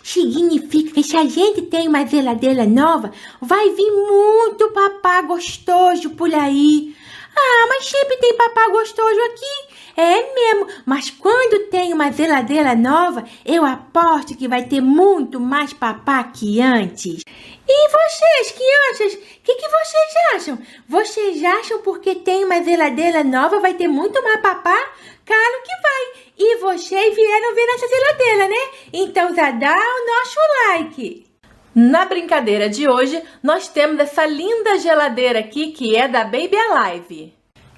significa que se a gente tem uma geladeira nova, vai vir muito papá gostoso por aí. Ah, mas sempre tem papá gostoso aqui. É mesmo, mas quando tem uma geladeira nova, eu aposto que vai ter muito mais papá que antes. E vocês, crianças, o que vocês acham? Vocês acham porque tem uma geladeira nova vai ter muito mais papá? Claro que vai. E vocês vieram ver essa geladeira, né? Então já dá o nosso like. Na brincadeira de hoje, nós temos essa linda geladeira aqui, que é da Baby Alive.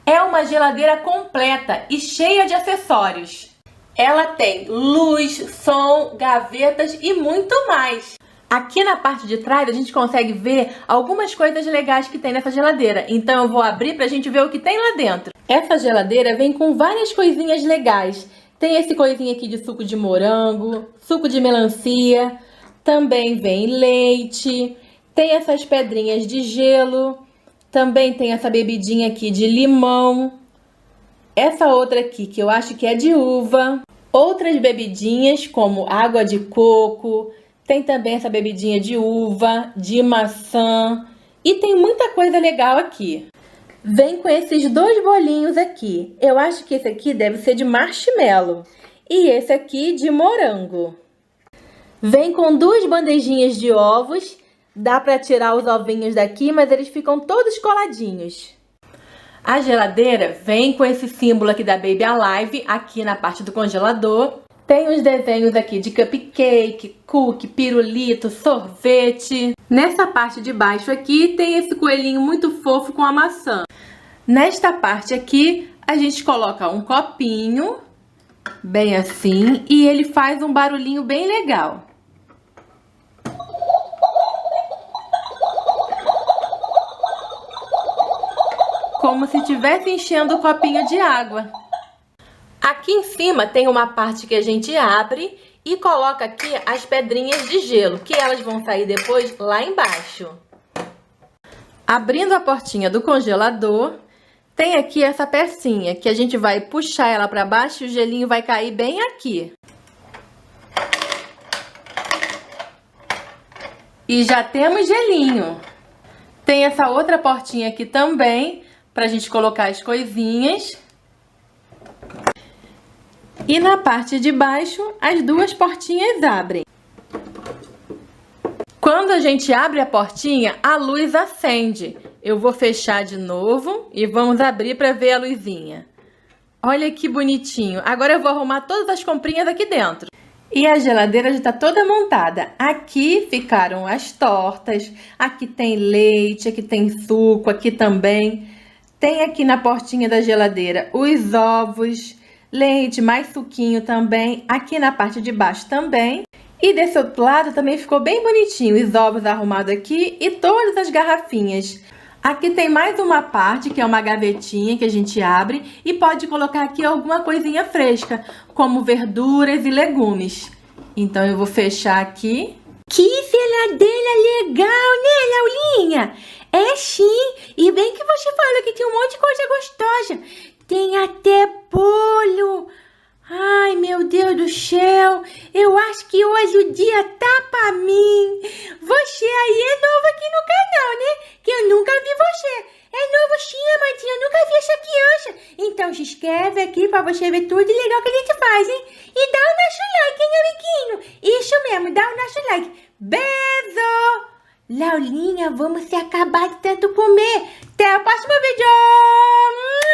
É uma geladeira completa e cheia de acessórios. Ela tem luz, som, gavetas e muito mais. Aqui na parte de trás a gente consegue ver algumas coisas legais que tem nessa geladeira. Então eu vou abrir pra gente ver o que tem lá dentro. Essa geladeira vem com várias coisinhas legais. Tem esse coisinha aqui de suco de morango, suco de melancia. Também vem leite. Tem essas pedrinhas de gelo. Também tem essa bebidinha aqui de limão. Essa outra aqui que eu acho que é de uva. Outras bebidinhas como água de coco. Tem também essa bebidinha de uva, de maçã. E tem muita coisa legal aqui. Vem com esses dois bolinhos aqui. Eu acho que esse aqui deve ser de marshmallow. E esse aqui de morango. Vem com duas bandejinhas de ovos. Dá para tirar os ovinhos daqui, mas eles ficam todos coladinhos. A geladeira vem com esse símbolo aqui da Baby Alive, aqui na parte do congelador. Tem os desenhos aqui de cupcake, cookie, pirulito, sorvete. Nessa parte de baixo aqui tem esse coelhinho muito fofo com a maçã. Nesta parte aqui a gente coloca um copinho, bem assim, e ele faz um barulhinho bem legal. Como se estivesse enchendo o copinho de água. Aqui em cima tem uma parte que a gente abre e coloca aqui as pedrinhas de gelo, que elas vão sair depois lá embaixo. Abrindo a portinha do congelador, tem aqui essa pecinha, que a gente vai puxar ela para baixo e o gelinho vai cair bem aqui. E já temos gelinho. Tem essa outra portinha aqui também, para a gente colocar as coisinhas. E na parte de baixo, as duas portinhas abrem. Quando a gente abre a portinha, a luz acende. Eu vou fechar de novo e vamos abrir para ver a luzinha. Olha que bonitinho. Agora eu vou arrumar todas as comprinhas aqui dentro. E a geladeira já está toda montada. Aqui ficaram as tortas, aqui tem leite, aqui tem suco, aqui também. Tem aqui na portinha da geladeira os ovos, leite, mais suquinho também. Aqui na parte de baixo também. E desse outro lado também ficou bem bonitinho. Os ovos arrumados aqui e todas as garrafinhas. Aqui tem mais uma parte, que é uma gavetinha que a gente abre. E pode colocar aqui alguma coisinha fresca, como verduras e legumes. Então eu vou fechar aqui. Que geladeira legal, né, Laulinha? É sim, e bem que você falou que tem um monte de coisa gostosa. Tem até bolo. Ai, meu Deus do céu. Eu acho que hoje o dia tá pra mim. Você aí é novo aqui no canal, né? Que eu nunca vi você. É novo sim, Amandinha, eu nunca vi essa criança. Então se inscreve aqui pra você ver tudo legal que a gente faz, hein? E dá o nosso like, hein, amiguinho? Isso mesmo, dá o nosso like. Beijo! Laulinha, vamos se acabar de tanto comer. Até o próximo vídeo!